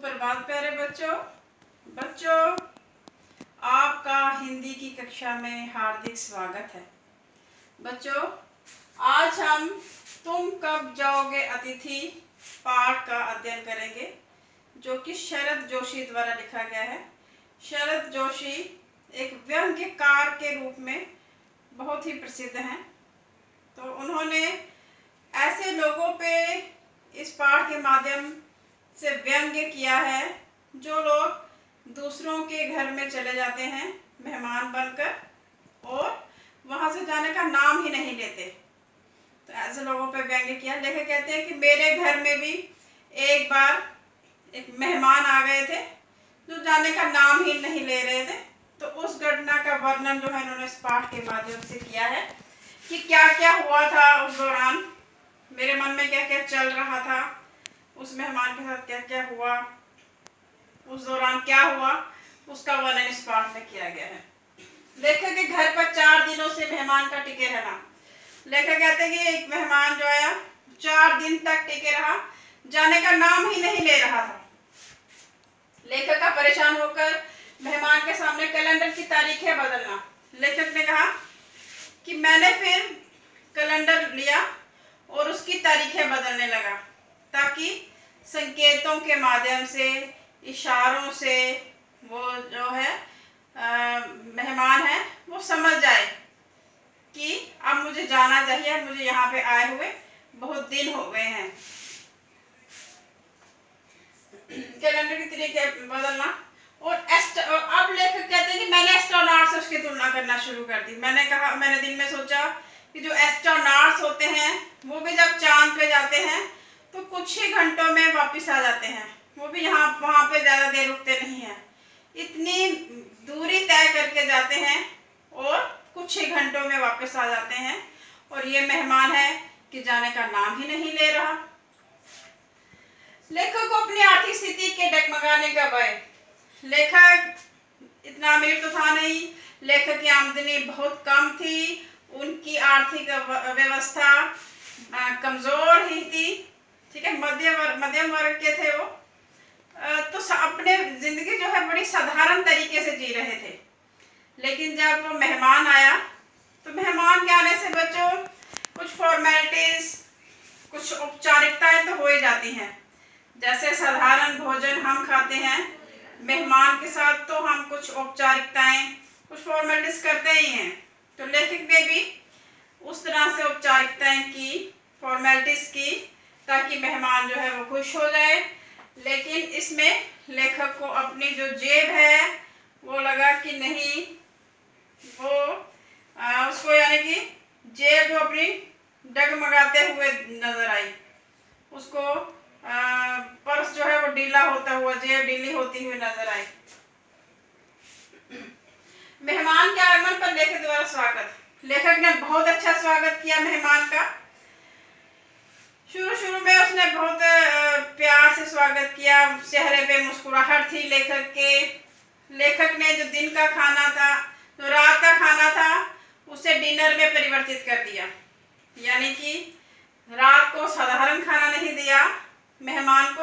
सुप्रभात प्यारे बच्चों। बच्चों, आपका हिंदी की कक्षा में हार्दिक स्वागत है। बच्चों, आज हम तुम कब जाओगे अतिथि पाठ का अध्ययन करेंगे, जो कि शरद जोशी द्वारा लिखा गया है। शरद जोशी एक व्यंग्यकार के रूप में बहुत ही प्रसिद्ध हैं। तो उन्होंने ऐसे लोगों पे इस पाठ के माध्यम से व्यंग्य किया है जो लोग दूसरों के घर में चले जाते हैं मेहमान बनकर और वहां से जाने का नाम ही नहीं लेते। तो ऐसे लोगों पे व्यंग्य किया। लेखक कहते हैं कि मेरे घर में भी एक बार एक मेहमान आ गए थे जो जाने का नाम ही नहीं ले रहे थे। तो उस घटना का वर्णन जो है उन्होंने इस पाठ के माध्यम से किया है कि क्या क्या हुआ था उस दौरान, मेरे मन में क्या क्या चल रहा था, उस मेहमान के साथ क्या क्या हुआ, उस दौरान क्या हुआ, उसका वर्णन इस पाठ में किया गया है। लेखक के घर पर 4 दिनों से मेहमान का टिके रहना। लेखक कहते हैं कि एक मेहमान जो आया 4 दिन तक टिके रहा, जाने का नाम ही नहीं ले रहा था। लेखक का परेशान होकर मेहमान के सामने कैलेंडर की तारीखें बदलना। लेखक ने कहा कि मैंने फिर कैलेंडर लिया और उसकी तारीखें बदलने लगा ताकि संकेतों के माध्यम से, इशारों से वो जो है मेहमान है वो समझ जाए कि अब मुझे जाना चाहिए, मुझे यहाँ पे आए हुए बहुत दिन हो गए हैं। कैलेंडर की तरीके बदलना। और अब लेखक कहते हैं कि मैंने एस्ट्रोनॉट से उसकी तुलना करना शुरू कर दी। मैंने दिन में सोचा कि जो एस्ट्रोनॉट्स होते हैं वो भी जब चांद पे जाते हैं तो कुछ ही घंटों में वापस आ जाते हैं। वो भी वहाँ पे ज़्यादा देर रुकते नहीं हैं। इतनी दूरी तय करके जाते हैं और कुछ ही घंटों में वापस आ जाते हैं। और ये मेहमान है कि जाने का नाम ही नहीं ले रहा। लेखक को अपनी आर्थिक स्थिति के डगमगाने का भय। लेखक इतना अमीर तो था नहीं, लेखक की आमदनी बहुत कम थी, उनकी आर्थिक व्यवस्था कमजोर ही थी। ठीक है, मध्यम वर्ग के थे वो। तो अपने जिंदगी जो है बड़ी साधारण तरीके से जी रहे थे। लेकिन जब वो मेहमान आया तो मेहमान के आने से बच्चों कुछ फॉर्मेलिटीज, कुछ औपचारिकताएं तो हो ही जाती हैं। जैसे साधारण भोजन हम खाते हैं, मेहमान के साथ तो हम कुछ औपचारिकताएं, कुछ फॉर्मेलिटीज करते ही हैं। तो लेखक ने भी उस तरह से औपचारिकताएं की, फॉर्मेलिटीज की, ताकि मेहमान जो है वो खुश हो जाए। लेकिन इसमें लेखक को अपनी जो जेब है वो लगा कि नहीं, वो उसको यानी कि जेब जो अपनी डगमगाते हुए नजर आई। उसको पर्स जो है वो ढीला होता हुआ, जेब ढीली होती हुई नजर आई। मेहमान के आगमन पर लेखक द्वारा स्वागत। लेखक ने बहुत अच्छा स्वागत किया मेहमान का। शुरू में उसने बहुत प्यार से स्वागत किया, चेहरे पे मुस्कुराहट थी लेखक के। लेखक ने जो दिन का खाना था, जो रात का खाना था, उसे डिनर में परिवर्तित कर दिया। यानी कि रात को साधारण खाना नहीं दिया मेहमान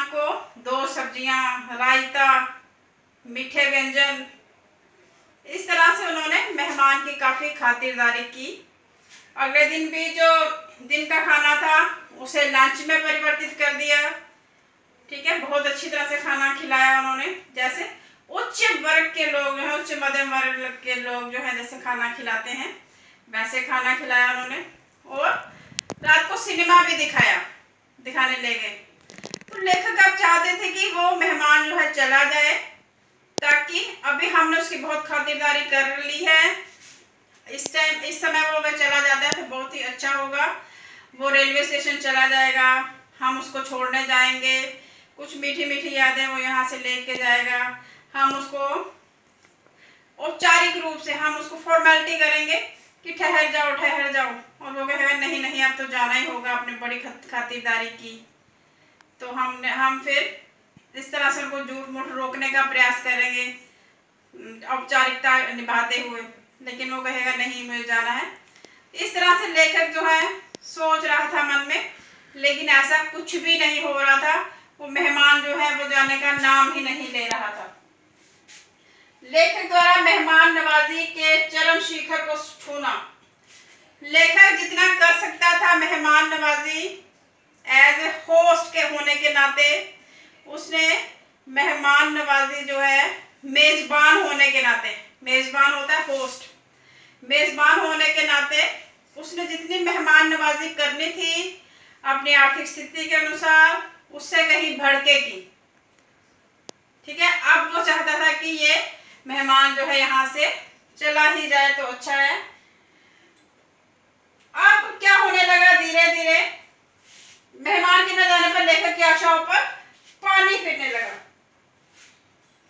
को 2 सब्जियां, रायता, मीठे व्यंजन, इस तरह से उन्होंने मेहमान की काफ़ी खातिरदारी की। अगले दिन भी जो दिन का खाना था उसे लंच में परिवर्तित कर दिया। ठीक है, बहुत अच्छी तरह से खाना खिलाया उन्होंने। जैसे उच्च वर्ग के लोग जो है, उच्च मध्यम वर्ग के लोग जो है जैसे खाना खिलाते हैं वैसे खाना खिलाया उन्होंने। और रात को सिनेमा भी दिखाने ले गए। तो लेखक अब चाहते थे कि वो मेहमान जो है चला जाए, ताकि अभी हमने उसकी बहुत खातिरदारी कर ली है, इस समय वो अगर चला जाता है तो बहुत ही अच्छा होगा। वो रेलवे स्टेशन चला जाएगा, हम उसको छोड़ने जाएंगे, कुछ मीठी मीठी यादें वो यहाँ से लेके जाएगा। हम उसको औपचारिक रूप से हम उसको फॉर्मेलिटी करेंगे कि ठहर जाओ, और वो कहेगा नहीं अब तो जाना ही होगा, आपने बड़ी खातिरदारी की। तो हम फिर इस तरह से उनको झूठ मूठ रोकने का प्रयास करेंगे औपचारिकता निभाते हुए, लेकिन वो कहेगा नहीं मुझे जाना है। इस तरह से लेखक जो है सोच रहा था मन में, लेकिन ऐसा कुछ भी नहीं हो रहा था। वो मेहमान जो है वो जाने का नाम ही नहीं ले रहा था। लेखक द्वारा मेहमान नवाजी के चरम शिखर को छूना। लेखक जितना कर सकता था मेहमान नवाजी एज ए होस्ट के होने के नाते, उसने मेहमान नवाजी जो है मेजबान होने के नाते, मेजबान होता है होस्ट, मेजबान होने के नाते उसने जितनी मेहमान नवाजी करनी थी अपनी आर्थिक स्थिति के अनुसार, उससे कहीं बढ़ के की। ठीक है, अब वो चाहता था कि ये मेहमान जो है यहाँ से चला ही जाए तो अच्छा है। अब क्या होने लगा, धीरे धीरे मेहमान के न जाने पर लेखक की आशाओं पर पानी फिरने लगा।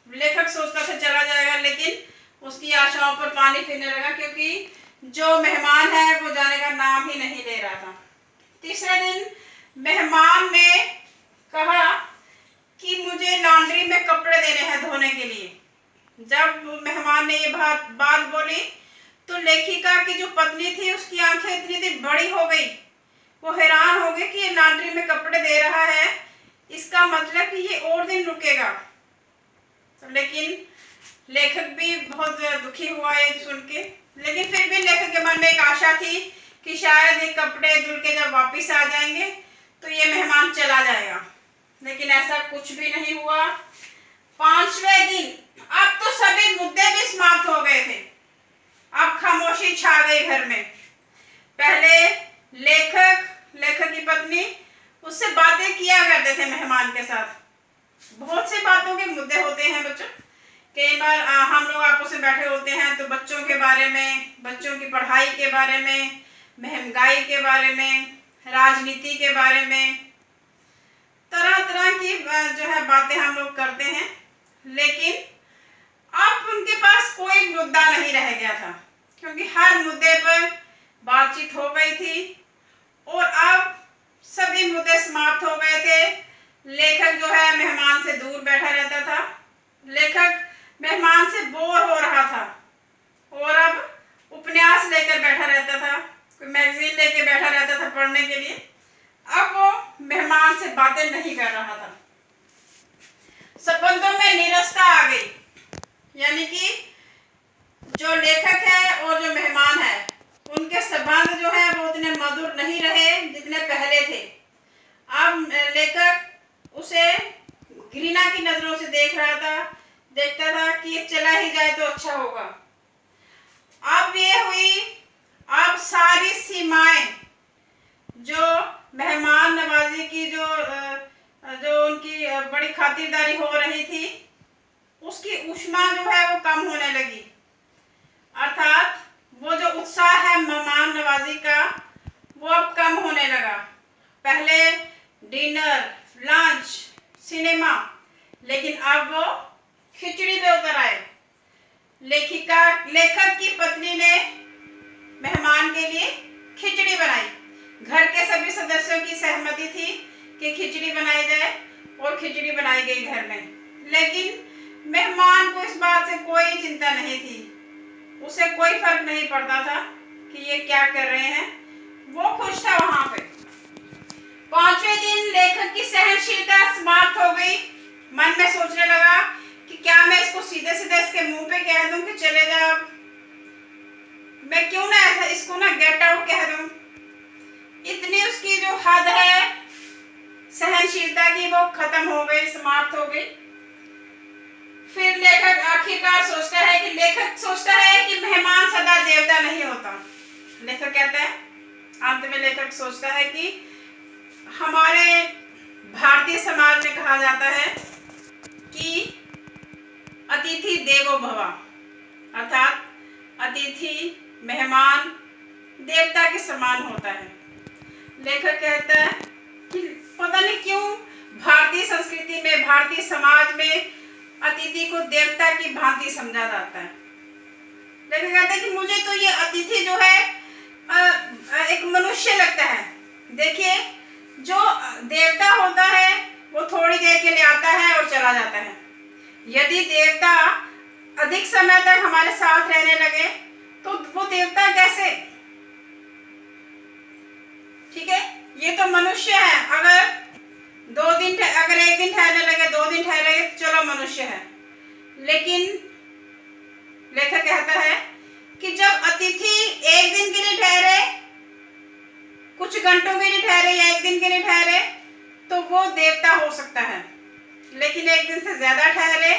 लेखक सोचता था चला जाएगा, लेकिन उसकी आशाओं पर पानी फिरने लगा, क्योंकि जो मेहमान है वो जाने का नाम ही नहीं ले रहा था। तीसरे दिन मेहमान ने कहा कि मुझे लॉन्ड्री में कपड़े देने हैं धोने के लिए। जब मेहमान ने ये बात बोली तो लेखिका की जो पत्नी थी उसकी आंखें इतनी बड़ी हो गई, वो हैरान हो गई कि ये लॉन्ड्री में कपड़े दे रहा है, इसका मतलब कि ये और दिन रुकेगा। तो लेकिन लेखक भी बहुत दुखी हुआ ये सुन के, लेकिन फिर भी लेखक के मन में एक आशा थी कि शायद ये कपड़े धुल के जब वापिस आ जाएंगे तो ये मेहमान चला जाएगा। लेकिन ऐसा कुछ भी नहीं हुआ। 5वें दिन अब तो सभी मुद्दे भी समाप्त हो गए थे, अब खामोशी छा गई घर में। पहले लेखक की पत्नी उससे बातें किया करते थे मेहमान के साथ। बहुत से बातों के मुद्दे होते हैं बच्चों, कई बार हम लोग आपस में बैठे होते हैं तो बच्चों के बारे में, बच्चों की पढ़ाई के बारे में, महंगाई के बारे में, राजनीति के बारे में, तरह तरह की जो है बातें हम लोग करते हैं। लेकिन अब उनके पास कोई मुद्दा नहीं रह गया था, क्योंकि हर मुद्दे पर बातचीत हो गई थी और अब सभी मुद्दे समाप्त हो गए थे। लेखक जो है मेहमान से दूर बैठा रहता था, लेखक मेहमान से बोर हो रहा था और अब उपन्यास लेकर बैठा रहता था, कोई मैगजीन लेकर बैठा रहता था पढ़ने के लिए। अब वो मेहमान से बातें नहीं कर रहा था। संबंधों में नीरसता आ गई, यानी कि जो लेखक है और जो मेहमान है उनके संबंध जो है वो उतने मधुर नहीं रहे जितने पहले थे। अब लेखक उसे घृणा की नजरों से देखता था कि ये चला ही जाए तो अच्छा होगा। अब ये हुई, अब सारी सीमाएं जो मेहमान नवाजी की जो उनकी बड़ी खातिरदारी हो रही थी उसकी ऊष्मा जो है वो कम होने लगी। अर्थात वो जो उत्साह है मेहमान नवाजी का वो अब कम होने लगा। पहले डिनर, लंच, सिनेमा, लेकिन अब वो खिचड़ी पे उतर आए। लेखक की पत्नी ने मेहमान के लिए खिचड़ी बनाई। घर के सभी सदस्यों की सहमति थी कि खिचड़ी बनाई जाए और खिचड़ी बनाई गई घर में। लेकिन मेहमान को इस बात से कोई चिंता नहीं थी, उसे कोई फर्क नहीं पड़ता था कि ये क्या कर रहे हैं, वो खुश था वहां पे। 5वें दिन लेखक की सहनशीलता समाप्त हो गई। मन में सोचने लगा कि क्या मैं इसको सीधे सीधे इसके मुंह पे कह दूं कि चले जा, मैं क्यों ना ऐसा इसको ना गेट आउट कह दूं। इतनी उसकी जो हद है सहनशीलता की वो खत्म हो गई, समाप्त हो गई। फिर लेखक आखिरकार सोचता है कि मेहमान सदा देवता नहीं होता। लेखक कहता है, अंत में लेखक सोचता है कि हमारे भारतीय समाज में कहा जाता है कि अतिथि देवो भव, अर्थात अतिथि मेहमान देवता के समान होता है। लेखक कहता है कि पता नहीं क्यों भारतीय संस्कृति में, भारतीय समाज में अतिथि को देवता की भांति समझा जाता है। लेखक कहता है कि मुझे तो ये अतिथि जो है एक मनुष्य लगता है। देखिए, जो देवता होता है वो थोड़ी देर के लिए आता है और चला जाता है। यदि देवता अधिक समय तक हमारे साथ रहने लगे तो वो देवता कैसे? ठीक है, ये तो मनुष्य है। अगर अगर एक दिन ठहरने लगे, 2 दिन ठहरेंगे तो चलो मनुष्य है। लेकिन लेखक कहता है कि जब अतिथि एक दिन के लिए ठहरे, कुछ घंटों के लिए ठहरे या एक दिन के लिए ठहरे, तो वो देवता हो सकता है। लेकिन एक दिन से ज्यादा ठहरे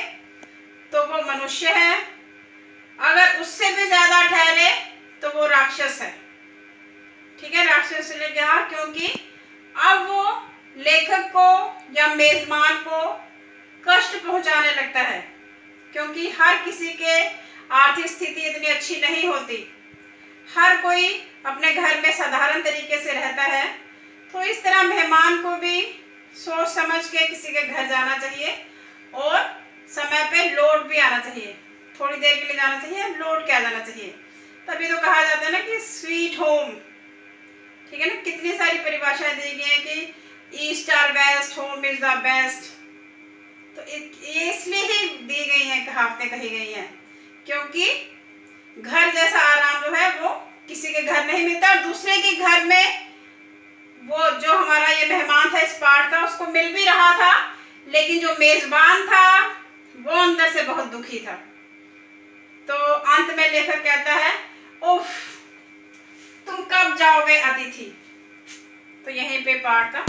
तो वो मनुष्य है। अगर उससे भी ज्यादा ठहरे तो वो राक्षस है। ठीक है, राक्षस इसलिए कहा क्योंकि अब वो लेखक को या मेजबान को कष्ट पहुंचाने लगता है, क्योंकि हर किसी के आर्थिक स्थिति इतनी अच्छी नहीं होती। हर कोई अपने घर में साधारण तरीके से रहता है। तो इस तरह मेहमान को भी सोच समझ के किसी के घर जाना चाहिए और समय पे लौट भी आना चाहिए। थोड़ी देर के लिए जाना चाहिए, लौट के आ जाना चाहिए। तभी तो कहा जाता है ना कि स्वीट होम। ठीक है ना, कितनी सारी परिभाषाएं दी गई हैं कि east or west, home is the best. तो ये इसलिए ही दी गई हैं, कहावतें कही गई हैं, क्योंकि घर जैसा आराम जो है वो किसी के घर नहीं मिलता। और दूसरे के घर में वो जो हमारा ये मेहमान था इस पाठ का, उसको मिल भी रहा था, लेकिन जो मेजबान था वो अंदर से बहुत दुखी था। तो अंत में लेखक कहता है, उफ, तुम कब जाओगे अतिथि। तो यहीं पे पाठ का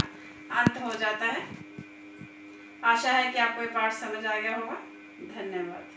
अंत हो जाता है। आशा है कि आपको ये पाठ समझ आ गया होगा। धन्यवाद।